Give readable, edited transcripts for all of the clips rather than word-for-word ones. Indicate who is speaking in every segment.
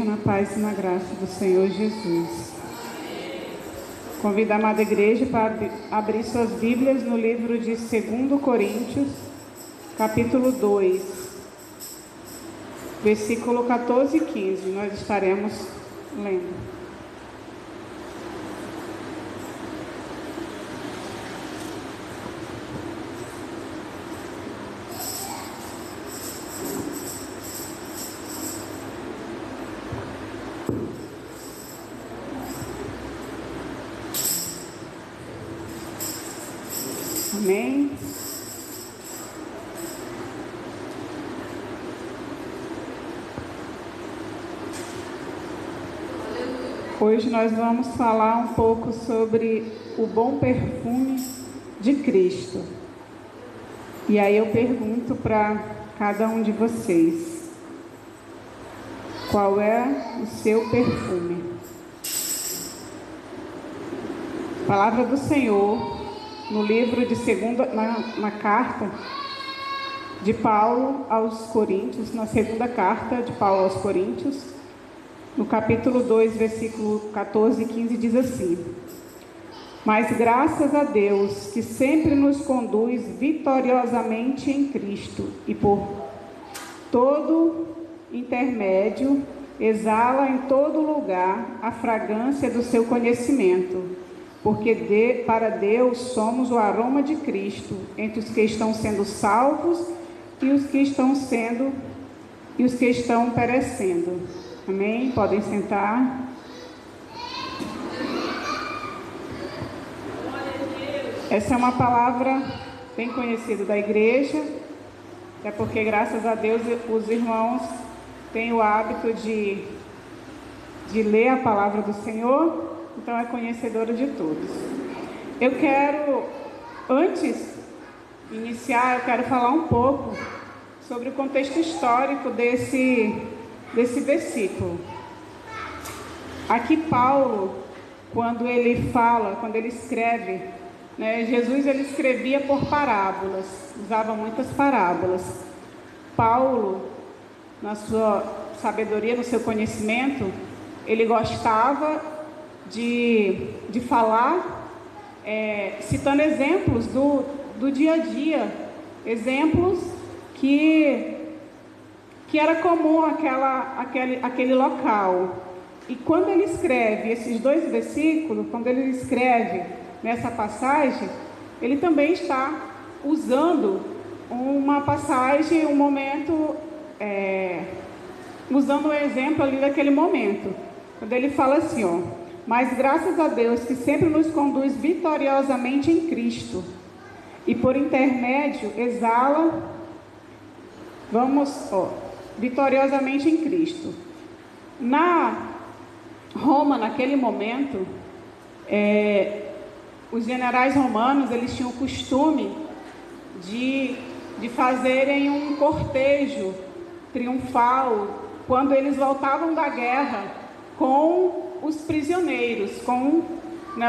Speaker 1: Na paz e na graça do Senhor Jesus. Convido a amada igreja para abrir suas Bíblias no livro de 2 Coríntios, capítulo 2, versículo 14 e 15. Nós estaremos lendo. Amém? Hoje nós vamos falar um pouco sobre o bom perfume de Cristo. E aí eu pergunto para cada um de vocês: qual é o seu perfume? A palavra do Senhor no livro de na carta de Paulo aos Coríntios, na segunda carta de Paulo aos Coríntios, no capítulo 2, versículo 14 e 15, diz assim: mas graças a Deus, que sempre nos conduz vitoriosamente em Cristo, e por todo intermédio exala em todo lugar a fragrância do seu conhecimento. Porque para Deus somos o aroma de Cristo entre os que estão sendo salvos e os que estão perecendo. Amém? Podem sentar. Essa é uma palavra bem conhecida da igreja, é porque graças a Deus os irmãos têm o hábito de ler a palavra do Senhor. Então é conhecedora de todos. Eu quero, antes de iniciar, eu quero falar um pouco sobre o contexto histórico desse versículo. Aqui Paulo, quando ele escreve, né, Jesus ele escrevia por parábolas, usava muitas parábolas. Paulo, na sua sabedoria, no seu conhecimento, ele gostava de falar, citando exemplos do dia a dia, exemplos que era comum aquele local. E quando ele escreve esses dois versículos, quando ele escreve nessa passagem, ele também está usando uma passagem, um momento, usando um exemplo ali daquele momento, quando ele fala assim, ó: mas graças a Deus que sempre nos conduz vitoriosamente em Cristo, e por intermédio exala, vitoriosamente em Cristo. Na Roma, naquele momento, os generais romanos, eles tinham o costume de fazerem um cortejo triunfal, quando eles voltavam da guerra, com os prisioneiros, com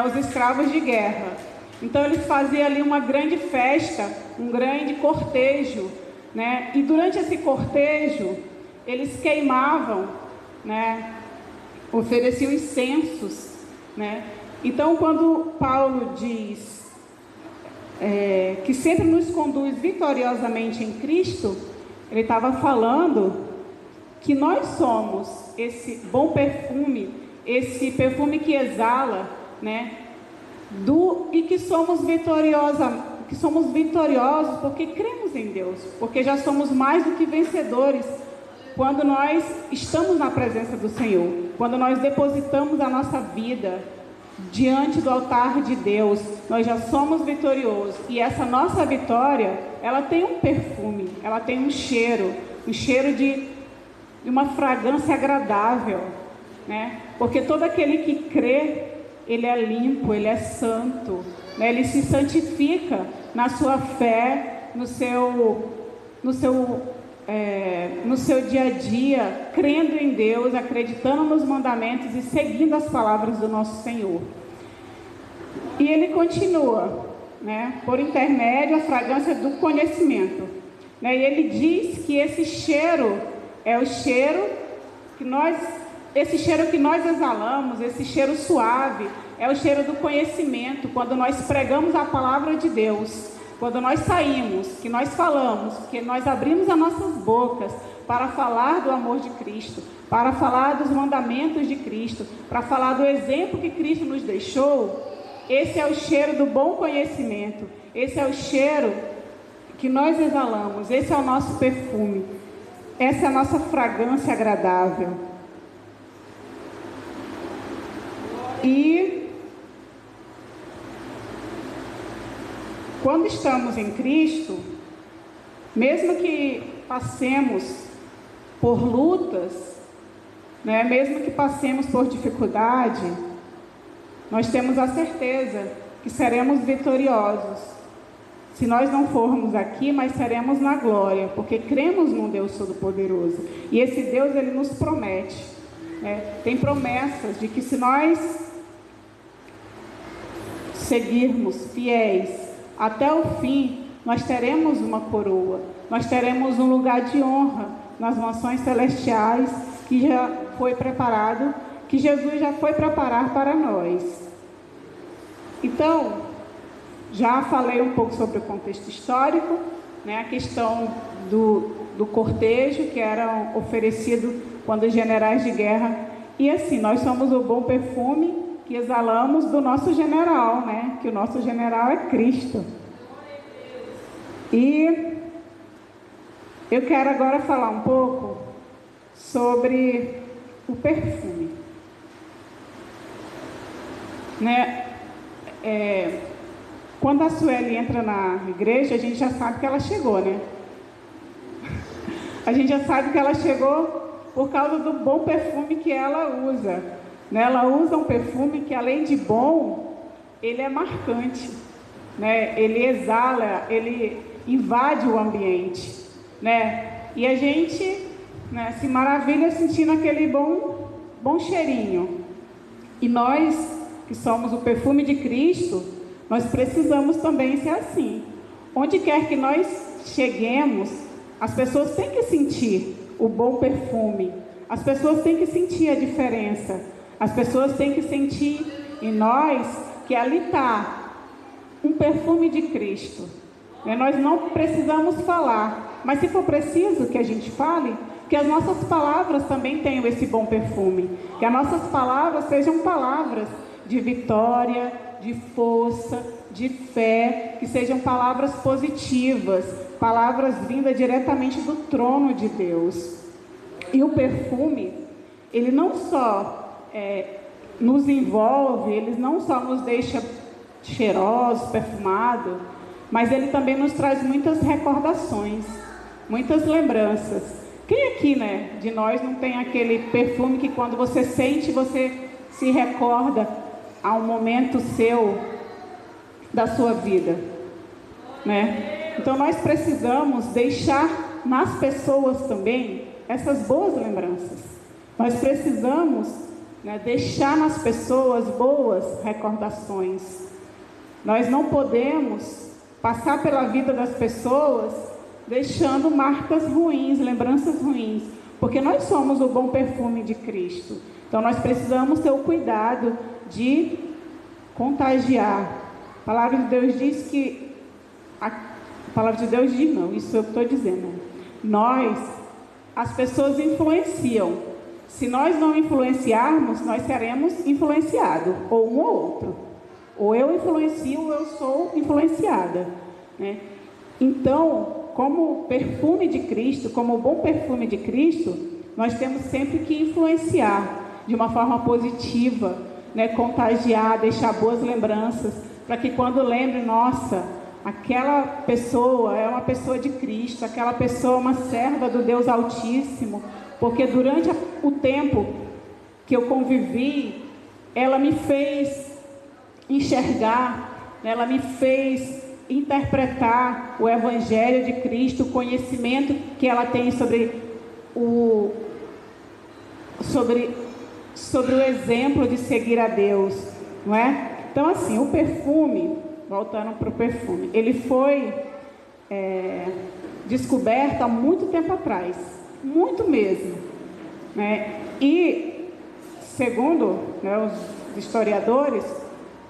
Speaker 1: os escravos de guerra. Então eles faziam ali uma grande festa, um grande cortejo, né? E durante esse cortejo eles queimavam, né? Ofereciam incensos, né? Então quando Paulo diz que sempre nos conduz vitoriosamente em Cristo, ele estava falando que nós somos esse bom perfume, esse perfume que exala, né? E que somos vitoriosos porque cremos em Deus, porque já somos mais do que vencedores quando nós estamos na presença do Senhor, quando nós depositamos a nossa vida diante do altar de Deus, nós já somos vitoriosos. E essa nossa vitória, ela tem um perfume, ela tem um cheiro de uma fragrância agradável, né? Porque todo aquele que crê, ele é limpo, ele é santo, né? Ele se santifica na sua fé, no seu dia a dia, crendo em Deus, acreditando nos mandamentos e seguindo as palavras do nosso Senhor. E ele continua, né? Por intermédio, a fragrância do conhecimento, né? E ele diz que esse cheiro é o cheiro que nós esse cheiro que nós exalamos, esse cheiro suave, é o cheiro do conhecimento. Quando nós pregamos a palavra de Deus, quando nós saímos, que nós falamos, que nós abrimos as nossas bocas para falar do amor de Cristo, para falar dos mandamentos de Cristo, para falar do exemplo que Cristo nos deixou, esse é o cheiro do bom conhecimento, esse é o cheiro que nós exalamos, esse é o nosso perfume, essa é a nossa fragrância agradável. E quando estamos em Cristo, mesmo que passemos por lutas, né, mesmo que passemos por dificuldade, nós temos a certeza que seremos vitoriosos. Se nós não formos aqui, mas seremos na glória, porque cremos num Deus Todo-Poderoso. E esse Deus, Ele nos promete, né, tem promessas de que se nós seguirmos fiéis até o fim, nós teremos uma coroa, nós teremos um lugar de honra nas mansões celestiais que já foi preparado, que Jesus já foi preparar para nós. Então, já falei um pouco sobre o contexto histórico, né, a questão do cortejo que era oferecido quando os generais de guerra, e assim, nós somos o bom perfume que exalamos do nosso general, né, que o nosso general é Cristo. E eu quero agora falar um pouco sobre o perfume, né? Quando a Sueli entra na igreja, a gente já sabe que ela chegou, né? A gente já sabe que ela chegou por causa do bom perfume que ela usa, né? Ela usa um perfume que, além de bom, ele é marcante, né? Ele exala, ele invade o ambiente, né? E a gente, né, se maravilha sentindo aquele bom cheirinho. E nós, que somos o perfume de Cristo, nós precisamos também ser assim. Onde quer que nós cheguemos, as pessoas têm que sentir o bom perfume, as pessoas têm que sentir a diferença, as pessoas têm que sentir em nós que ali está um perfume de Cristo. Nós não precisamos falar, mas se for preciso que a gente fale, que as nossas palavras também tenham esse bom perfume, que as nossas palavras sejam palavras de vitória, de força, de fé, que sejam palavras positivas, palavras vindas diretamente do trono de Deus. E o perfume, ele não só nos envolve, ele não só nos deixa cheirosos, perfumados, mas ele também nos traz muitas recordações, muitas lembranças. Quem aqui, né, de nós não tem aquele perfume que quando você sente, você se recorda a um momento seu, da sua vida, né? Então nós precisamos deixar nas pessoas também essas boas lembranças. Nós precisamos, né, deixar nas pessoas boas recordações. Nós não podemos passar pela vida das pessoas deixando marcas ruins, lembranças ruins, porque nós somos o bom perfume de Cristo. Então nós precisamos ter o cuidado de contagiar. A palavra de Deus diz que... A palavra de Deus diz não, isso eu estou dizendo. As pessoas influenciam. Se nós não influenciarmos, nós seremos influenciados, ou um ou outro. Ou eu influencio, ou eu sou influenciada, né? Então, como perfume de Cristo, como bom perfume de Cristo, nós temos sempre que influenciar de uma forma positiva, né? Contagiar, deixar boas lembranças, para que quando lembre, nossa, aquela pessoa é uma pessoa de Cristo, aquela pessoa é uma serva do Deus Altíssimo, porque durante o tempo que eu convivi, ela me fez enxergar, ela me fez interpretar o Evangelho de Cristo, o conhecimento que ela tem sobre o exemplo de seguir a Deus, não é? Então, assim, o perfume, voltando para o perfume, ele foi descoberto há muito tempo atrás, muito mesmo, né? E segundo, né, os historiadores,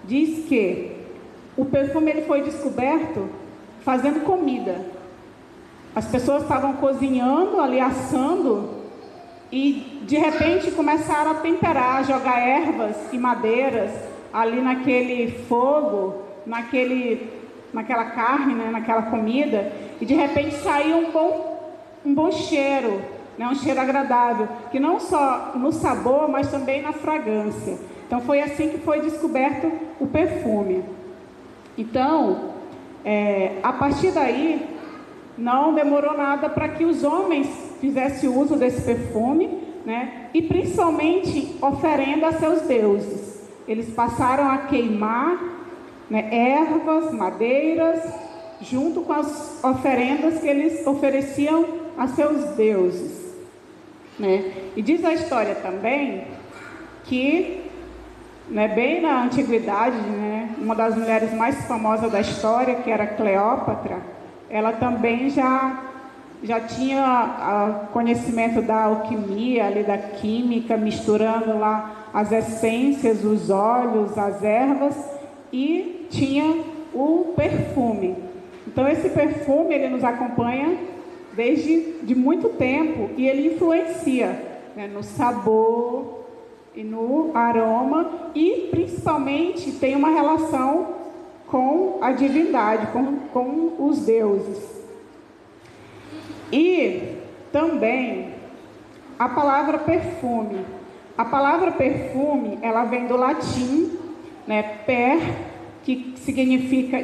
Speaker 1: diz que o perfume ele foi descoberto fazendo comida. As pessoas estavam cozinhando, ali assando, e de repente começaram a temperar, jogar ervas e madeiras ali naquele fogo, naquela carne, né, naquela comida, e de repente saiu um bom cheiro, né, um cheiro agradável, que não só no sabor, mas também na fragrância. Então foi assim que foi descoberto o perfume. Então, a partir daí, não demorou nada para que os homens fizessem uso desse perfume, né? E principalmente oferenda a seus deuses. Eles passaram a queimar, né, ervas, madeiras, junto com as oferendas que eles ofereciam a seus deuses, né? E diz a história também que, né, bem na antiguidade, né, uma das mulheres mais famosas da história, que era Cleópatra, ela também já tinha conhecimento da alquimia, ali da química, misturando lá as essências, os óleos, as ervas, e tinha o perfume. Então esse perfume ele nos acompanha desde de muito tempo, e ele influencia, né, no sabor e no aroma, e principalmente tem uma relação com a divindade, com os deuses. E também a palavra perfume. A palavra perfume, ela vem do latim, né, per, que significa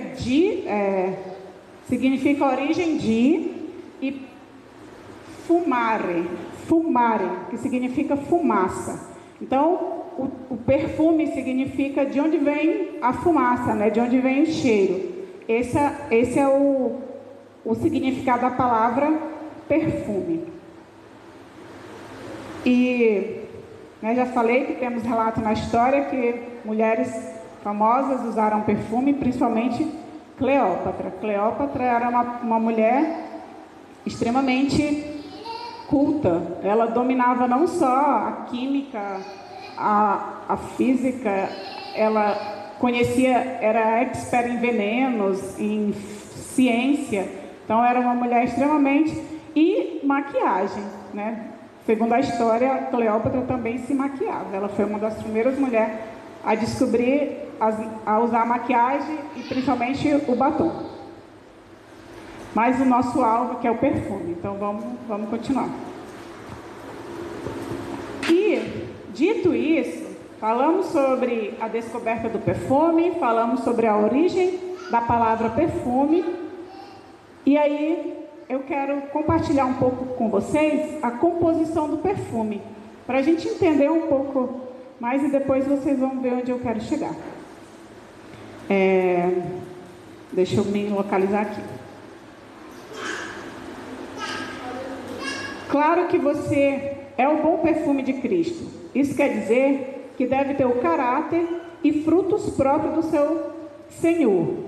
Speaker 1: significa origem de, e fumare, que significa fumaça. Então, o perfume significa de onde vem a fumaça, né? De onde vem o cheiro. Esse é o significado da palavra perfume. E, né, já falei que temos relato na história que mulheres famosas usaram perfume, principalmente Cleópatra. Cleópatra era uma mulher extremamente culta. Ela dominava não só a química, a física, ela conhecia, era expert em venenos, em ciência. Então era uma mulher extremamente... E maquiagem, né? Segundo a história, Cleópatra também se maquiava. Ela foi uma das primeiras mulheres a descobrir, a usar maquiagem e principalmente o batom. Mas o nosso alvo que é o perfume. Então vamos continuar. E, dito isso, falamos sobre a descoberta do perfume, falamos sobre a origem da palavra perfume. E aí eu quero compartilhar um pouco com vocês a composição do perfume, para a gente entender um pouco mais, e depois vocês vão ver onde eu quero chegar. Deixa eu me localizar aqui. Claro que você é o bom perfume de Cristo. Isso quer dizer que deve ter o caráter e frutos próprios do seu Senhor.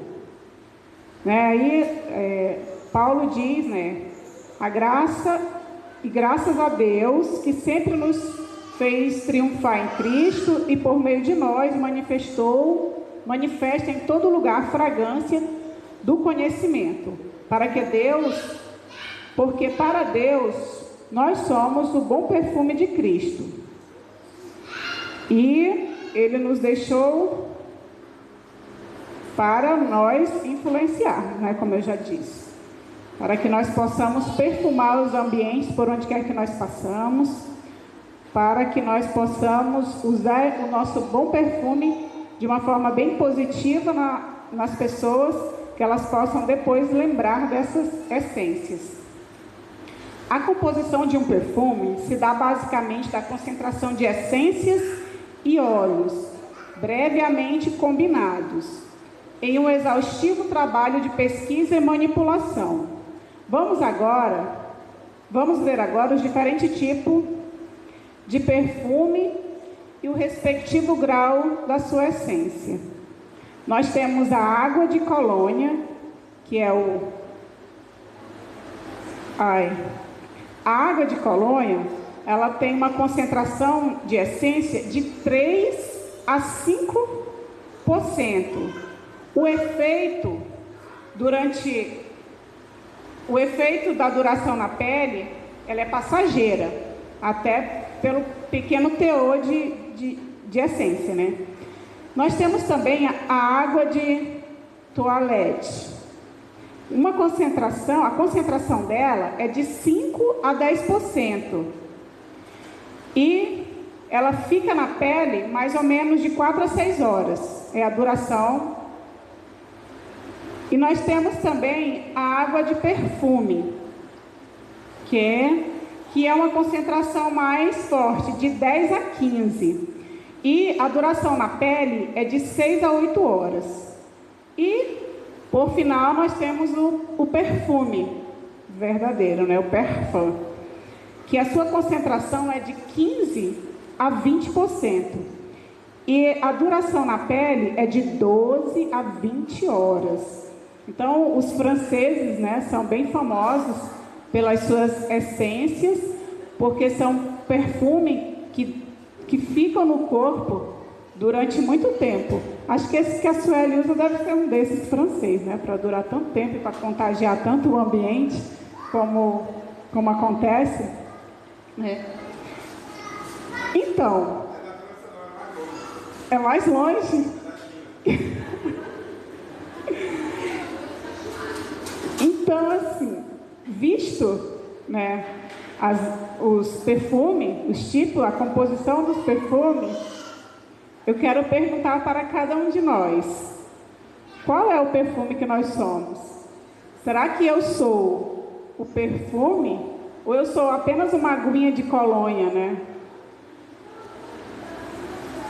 Speaker 1: Aí Paulo diz, né, a graça e graças a Deus que sempre nos fez triunfar em Cristo e por meio de nós manifesta em todo lugar a fragrância do conhecimento, porque para Deus nós somos o bom perfume de Cristo. E Ele nos deixou para nós influenciar, né, como eu já disse. Para que nós possamos perfumar os ambientes por onde quer que nós passamos. Para que nós possamos usar o nosso bom perfume de uma forma bem positiva nas pessoas, que elas possam depois lembrar dessas essências. A composição de um perfume se dá basicamente da concentração de essências e óleos, previamente combinados, em um exaustivo trabalho de pesquisa e manipulação. Vamos ver agora os diferentes tipos de perfume e o respectivo grau da sua essência. Nós temos a água de colônia, que é a água de colônia ela tem uma concentração de essência de 3 a 5%. O efeito da duração na pele, ela é passageira, até pelo pequeno teor de essência, né? Nós temos também a água de toalete. A concentração dela é de 5 a 10%. E ela fica na pele mais ou menos de 4 a 6 horas. É a duração. E nós temos também a água de perfume, que é uma concentração mais forte, de 10 a 15. E a duração na pele é de 6 a 8 horas. E, por final, nós temos o perfume verdadeiro, né? O parfum, que a sua concentração é de 15 a 20%. E a duração na pele é de 12 a 20 horas. Então, os franceses, né, são bem famosos pelas suas essências, porque são perfumes que ficam no corpo durante muito tempo. Acho que esse que a Sueli usa deve ser um desses franceses, né, para durar tanto tempo e para contagiar tanto o ambiente como acontece. Então, é mais longe. Então, assim, visto, né, os perfumes, os tipos, a composição dos perfumes, eu quero perguntar para cada um de nós: qual é o perfume que nós somos? Será que eu sou o perfume ou eu sou apenas uma aguinha de colônia, né?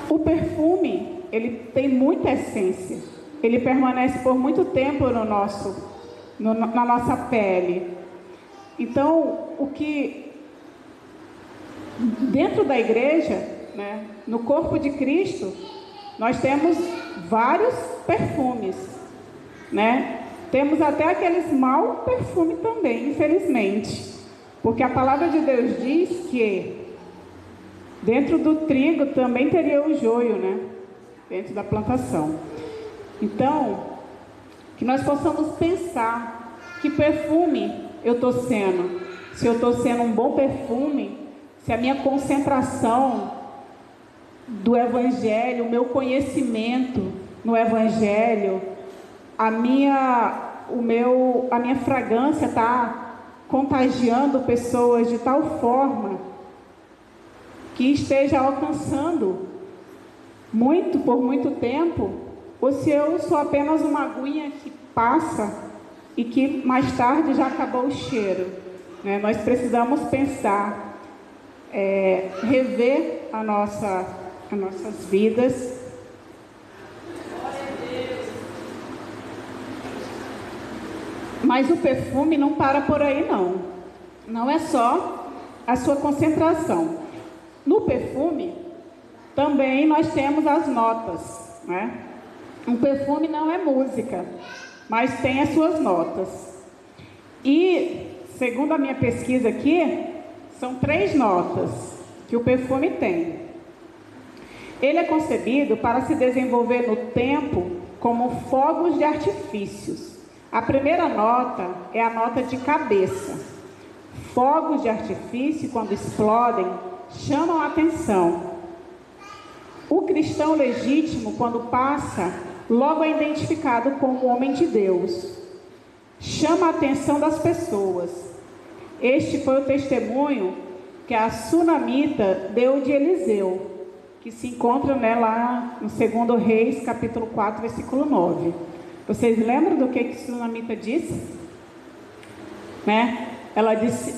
Speaker 1: O perfume, ele tem muita essência. Ele permanece por muito tempo na nossa pele. Então, dentro da igreja, né, no corpo de Cristo, nós temos vários perfumes, né? Temos até aqueles mau perfumes também, infelizmente, porque a palavra de Deus diz que dentro do trigo também teria o joio, né? Dentro da plantação. Então, que nós possamos pensar que perfume eu estou sendo. Se eu estou sendo um bom perfume, se a minha concentração do Evangelho, o meu conhecimento no Evangelho, a minha fragrância está contagiando pessoas de tal forma que esteja alcançando por muito tempo, ou se eu sou apenas uma aguinha que passa e que mais tarde já acabou o cheiro, né? Nós precisamos pensar, rever as nossas vidas. Mas o perfume não para por aí, não. Não é só a sua concentração. No perfume, também nós temos as notas, né? Um perfume não é música, mas tem as suas notas. E, segundo a minha pesquisa aqui, são 3 notas que o perfume tem. Ele é concebido para se desenvolver no tempo como fogos de artifícios. A primeira nota é a nota de cabeça. Fogos de artifício, quando explodem, chamam a atenção. O cristão legítimo, quando passa, logo é identificado como homem de Deus. Chama a atenção das pessoas. Este foi o testemunho que a sunamita deu de Eliseu, que se encontra, né, lá no 2 Reis, capítulo 4, versículo 9. Vocês lembram do que a sunamita disse? Né? Ela disse: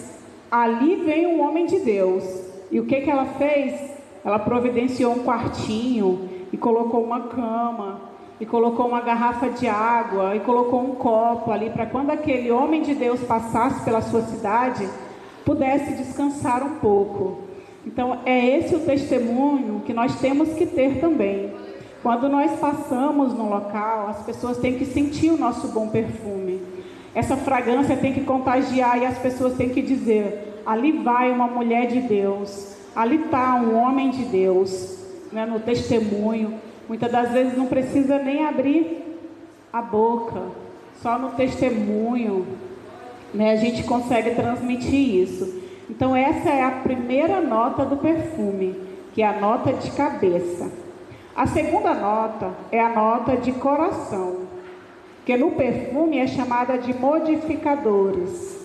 Speaker 1: ali vem um homem de Deus. E o que ela fez? Ela providenciou um quartinho e colocou uma cama, e colocou uma garrafa de água, e colocou um copo ali, para quando aquele homem de Deus passasse pela sua cidade, pudesse descansar um pouco. Então, é esse o testemunho que nós temos que ter também. Quando nós passamos no local, as pessoas têm que sentir o nosso bom perfume. Essa fragrância tem que contagiar e as pessoas têm que dizer: ali vai uma mulher de Deus, ali está um homem de Deus, né, no testemunho. Muitas das vezes não precisa nem abrir a boca, só no testemunho, né, a gente consegue transmitir isso. Então essa é a primeira nota do perfume, que é a nota de cabeça. A segunda nota é a nota de coração, que no perfume é chamada de modificadores.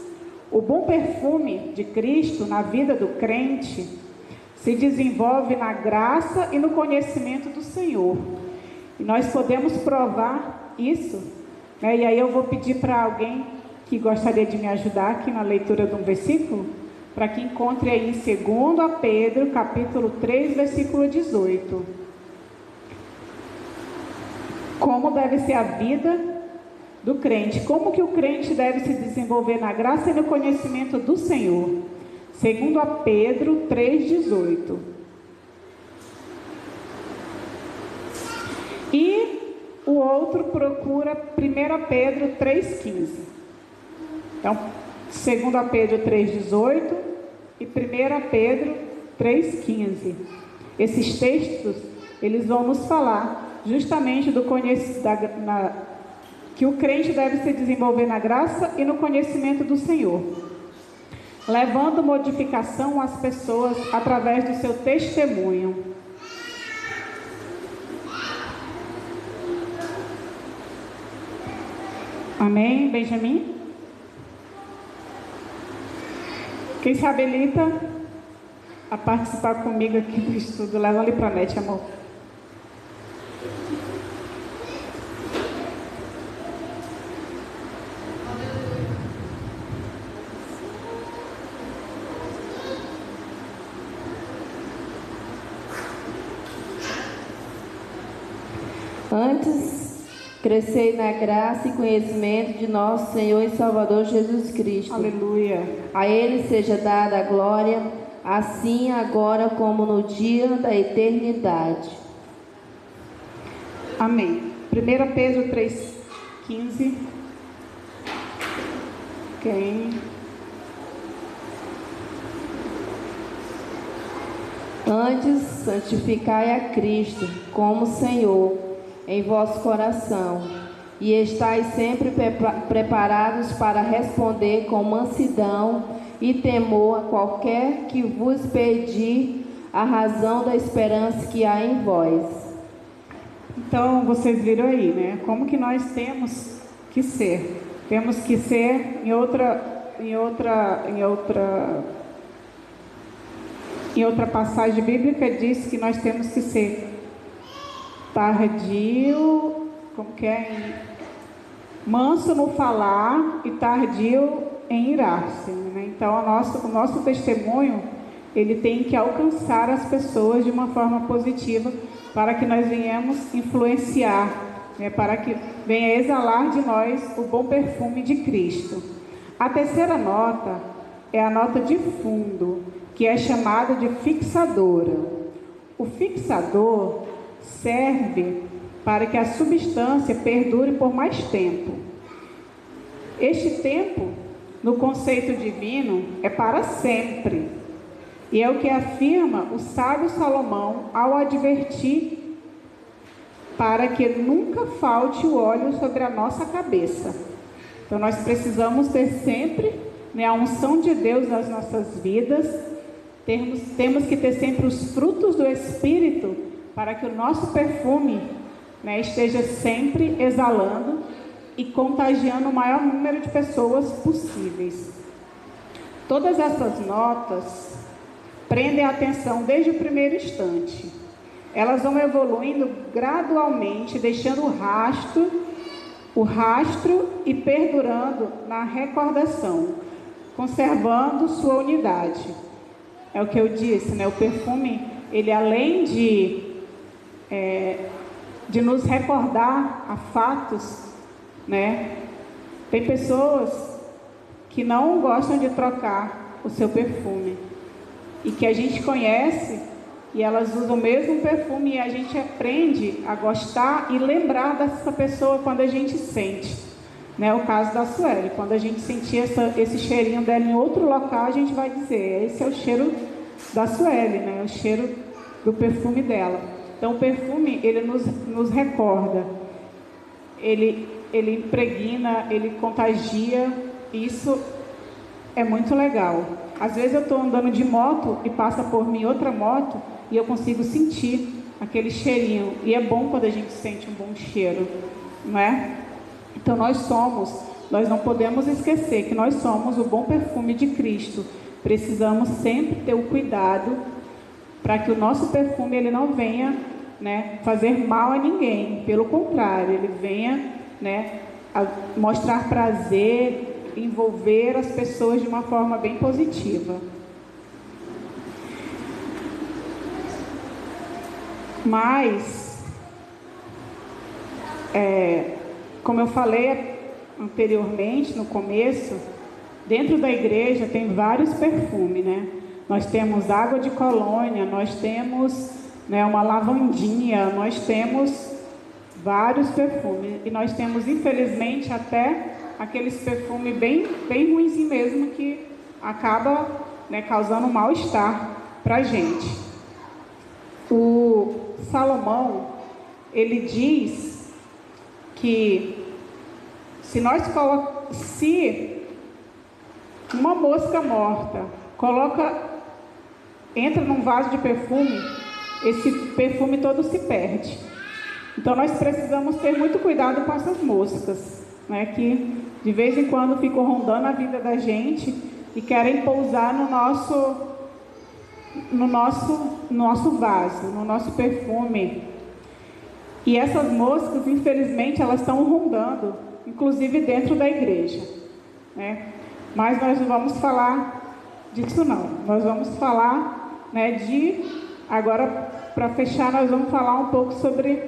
Speaker 1: O bom perfume de Cristo na vida do crente se desenvolve na graça e no conhecimento do Senhor. E nós podemos provar isso, né? E aí eu vou pedir para alguém que gostaria de me ajudar aqui na leitura de um versículo, para que encontre aí em 2 Pedro, capítulo 3, versículo 18. Como deve ser a vida do crente, como que o crente deve se desenvolver na graça e no conhecimento do Senhor. 2 Pedro 3,18. E o outro procura 1 Pedro 3,15. Então, 2 Pedro 3,18 e 1 Pedro 3,15. Esses textos, eles vão nos falar justamente do que o crente deve se desenvolver na graça e no conhecimento do Senhor, levando modificação às pessoas através do seu testemunho. Amém, Benjamin? Quem se habilita a participar comigo aqui do estudo? Leva ali para a net, amor.
Speaker 2: Antes, crescei na graça e conhecimento de nosso Senhor e Salvador Jesus Cristo.
Speaker 1: Aleluia.
Speaker 2: A Ele seja dada a glória, assim agora como no dia da eternidade.
Speaker 1: Amém. 1 Pedro 3,15. Quem?
Speaker 2: Antes, santificai a Cristo como Senhor em vosso coração, e estais sempre preparados para responder com mansidão e temor a qualquer que vos pedir a razão da esperança que há em vós.
Speaker 1: Então, vocês viram aí, né? Como que nós temos que ser? Temos que ser em outra passagem bíblica diz que nós temos que ser tardio, como que é? Manso no falar e tardio em irar-se, né? Então, o nosso testemunho, ele tem que alcançar as pessoas de uma forma positiva, para que nós venhamos influenciar, né? Para que venha exalar de nós o bom perfume de Cristo. A terceira nota é a nota de fundo, que é chamada de fixadora. O fixador serve para que a substância perdure por mais tempo. Este tempo, no conceito divino, é para sempre. E é o que afirma o sábio Salomão ao advertir para que nunca falte o óleo sobre a nossa cabeça. Então nós precisamos ter sempre, né, a unção de Deus nas nossas vidas. Temos que ter sempre os frutos do Espírito, para que o nosso perfume, né, esteja sempre exalando e contagiando o maior número de pessoas possíveis. Todas essas notas prendem a atenção desde o primeiro instante. Elas vão evoluindo gradualmente, deixando o rastro e perdurando na recordação, conservando sua unidade. É o que eu disse, né? O perfume, ele além de nos recordar a fatos, né? Tem pessoas que não gostam de trocar o seu perfume e que a gente conhece e elas usam o mesmo perfume, e a gente aprende a gostar e lembrar dessa pessoa quando a gente sente, né? O caso da Sueli, quando a gente sentir esse cheirinho dela em outro local, a gente vai dizer, esse é o cheiro da Sueli, né? O cheiro do perfume dela. Então o perfume, ele nos recorda, ele impregna, ele contagia, e isso é muito legal. Às vezes eu estou andando de moto e passa por mim outra moto e eu consigo sentir aquele cheirinho, e é bom quando a gente sente um bom cheiro, não é? Então nós não podemos esquecer que nós somos o bom perfume de Cristo. Precisamos sempre ter o cuidado para que o nosso perfume ele não venha, né, fazer mal a ninguém. Pelo contrário, ele venha, né, a mostrar prazer, envolver as pessoas de uma forma bem positiva. Mas, como eu falei anteriormente, no começo, dentro da igreja tem vários perfumes, né? Nós temos água de colônia, nós temos, né, uma lavandinha, nós temos vários perfumes. E nós temos, infelizmente, até aqueles perfumes bem ruinzinhos mesmo, que acaba, né, causando um mal-estar para a gente. O Salomão, ele diz que se uma mosca morta entra num vaso de perfume, esse perfume todo se perde. Então nós precisamos ter muito cuidado com essas moscas, né, que de vez em quando ficam rondando a vida da gente e querem pousar no nosso vaso, no nosso perfume. E essas moscas, infelizmente, elas estão rondando, inclusive dentro da igreja, né? Mas nós não vamos falar disso não. Nós vamos falar, né, agora, para fechar, nós vamos falar um pouco sobre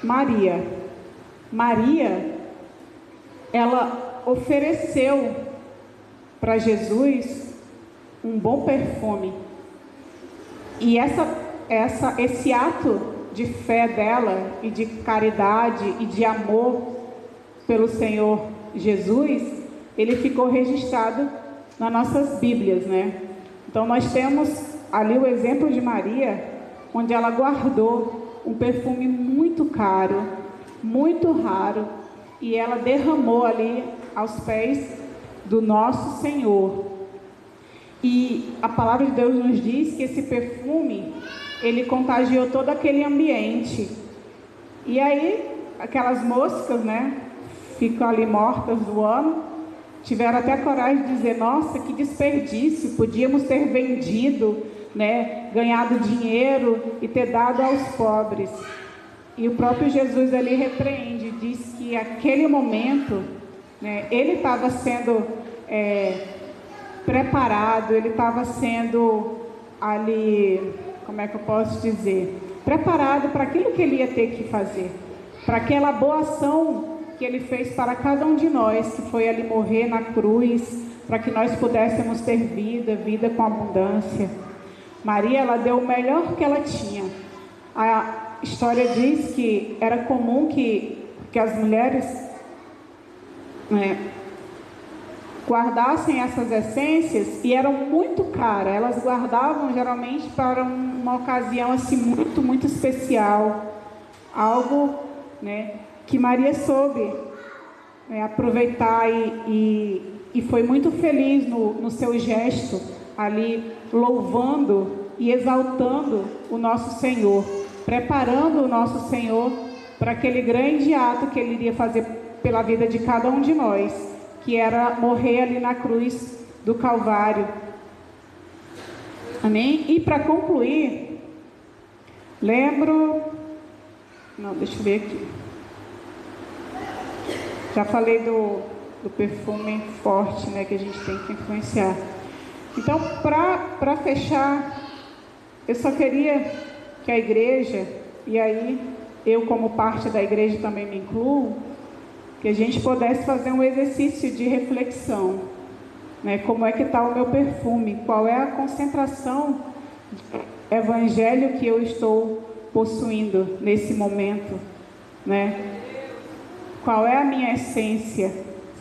Speaker 1: Maria. Maria, ela ofereceu para Jesus um bom perfume. E esse ato de fé dela, e de caridade, e de amor pelo Senhor Jesus, ele ficou registrado nas nossas Bíblias, né? Então nós temos ali o exemplo de Maria, onde ela guardou um perfume muito caro, muito raro, e ela derramou ali aos pés do nosso Senhor. E a palavra de Deus nos diz que esse perfume, ele contagiou todo aquele ambiente. E aí, aquelas moscas, né, ficam ali mortas voando, tiveram até a coragem de dizer, nossa, que desperdício, podíamos ter vendido, né, ganhado dinheiro e ter dado aos pobres. E o próprio Jesus ali repreende, diz que aquele momento, né, ele estava sendo preparado, ele estava sendo ali, como é que eu posso dizer, preparado para aquilo que ele ia ter que fazer, para aquela boa ação que ele fez para cada um de nós, que foi ali morrer na cruz, para que nós pudéssemos ter vida com abundância. Maria, ela deu o melhor que ela tinha. A história diz que era comum que as mulheres, guardassem essas essências, e eram muito caras. Elas guardavam geralmente para uma ocasião assim muito especial, algo, né, que Maria soube, né, aproveitar e foi muito feliz no seu gesto ali, louvando e exaltando o nosso Senhor, preparando o nosso Senhor para aquele grande ato que ele iria fazer pela vida de cada um de nós, que era morrer ali na cruz do Calvário. Amém? E para concluir, deixa eu ver aqui. Já falei do perfume forte, né, que a gente tem que influenciar. Então, para fechar, eu só queria que a igreja, e aí eu como parte da igreja também me incluo, que a gente pudesse fazer um exercício de reflexão, né? Como é que está o meu perfume? Qual é a concentração de evangelho que eu estou possuindo nesse momento, né? qual é a minha essência?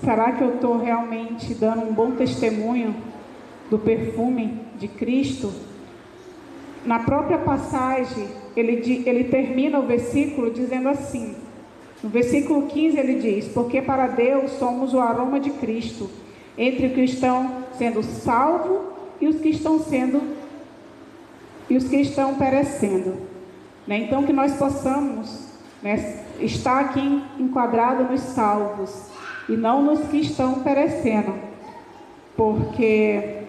Speaker 1: Será que eu estou realmente dando um bom testemunho do perfume de Cristo? Na própria passagem, ele termina o versículo dizendo assim, no versículo 15 ele diz: porque para Deus somos o aroma de Cristo, entre os que estão sendo salvos e os que estão perecendo. Então que nós possamos, estar aqui enquadrado nos salvos e não nos que estão perecendo, porque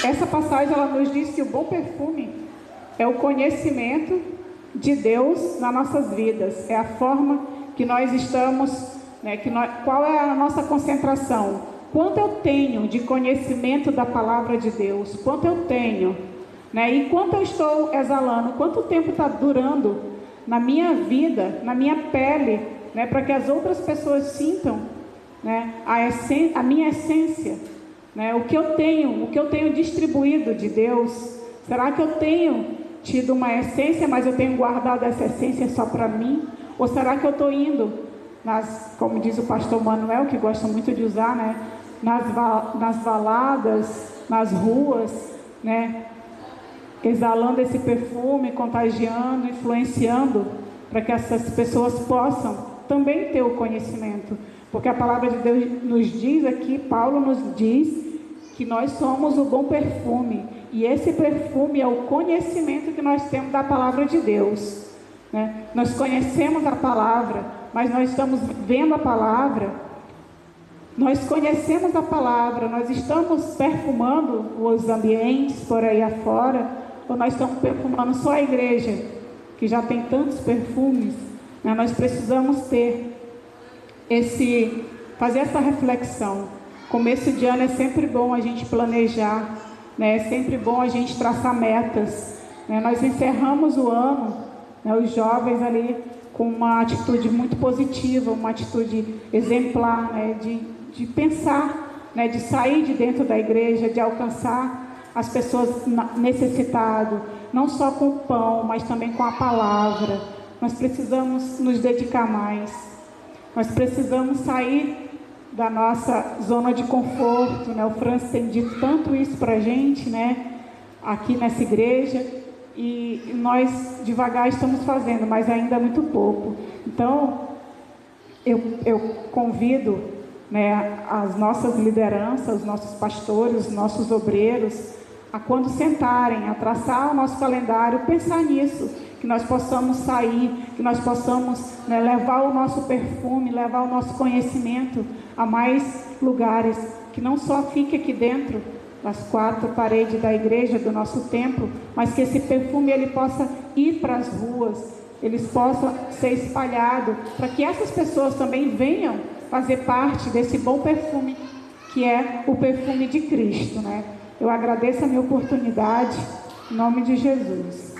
Speaker 1: essa passagem ela nos diz que o bom perfume é o conhecimento de Deus nas nossas vidas, é a forma que nós estamos, qual é a nossa concentração, quanto eu tenho de conhecimento da palavra de Deus, quanto eu tenho, e quanto eu estou exalando, quanto tempo está durando na minha vida, na minha pele, para que as outras pessoas sintam, a minha essência, o que eu tenho distribuído de Deus. Será que eu tenho tido uma essência, mas eu tenho guardado essa essência só para mim? Ou será que eu estou indo, como diz o pastor Manuel, que gosta muito de usar, nas valadas, nas ruas, exalando esse perfume, contagiando, influenciando, para que essas pessoas possam também ter o conhecimento? Porque a palavra de Deus nos diz aqui, Paulo nos diz, que nós somos o bom perfume, e esse perfume é o conhecimento que nós temos da palavra de Deus, Nós conhecemos a palavra, mas nós estamos vendo a palavra, nós conhecemos a palavra, nós estamos perfumando os ambientes por aí afora, ou nós estamos perfumando só a igreja, que já tem tantos perfumes, Nós precisamos fazer essa reflexão. Começo de ano é sempre bom a gente planejar, é sempre bom a gente traçar metas, Nós encerramos o ano, os jovens ali com uma atitude muito positiva, uma atitude exemplar, de pensar, de sair de dentro da igreja, de alcançar as pessoas necessitadas, não só com o pão, mas também com a palavra. Nós precisamos nos dedicar mais, nós precisamos sair da nossa zona de conforto, O Francis tem dito tanto isso para a gente, aqui nessa igreja, e nós devagar estamos fazendo, mas ainda é muito pouco. Então, eu convido, as nossas lideranças, os nossos pastores, os nossos obreiros, a quando sentarem, a traçar o nosso calendário, pensar nisso, que nós possamos sair, que nós possamos levar o nosso perfume, levar o nosso conhecimento a mais lugares, que não só fique aqui dentro das quatro paredes da igreja, do nosso templo, mas que esse perfume ele possa ir para as ruas, eles possam ser espalhados, para que essas pessoas também venham fazer parte desse bom perfume, que é o perfume de Cristo, Eu agradeço a minha oportunidade, em nome de Jesus.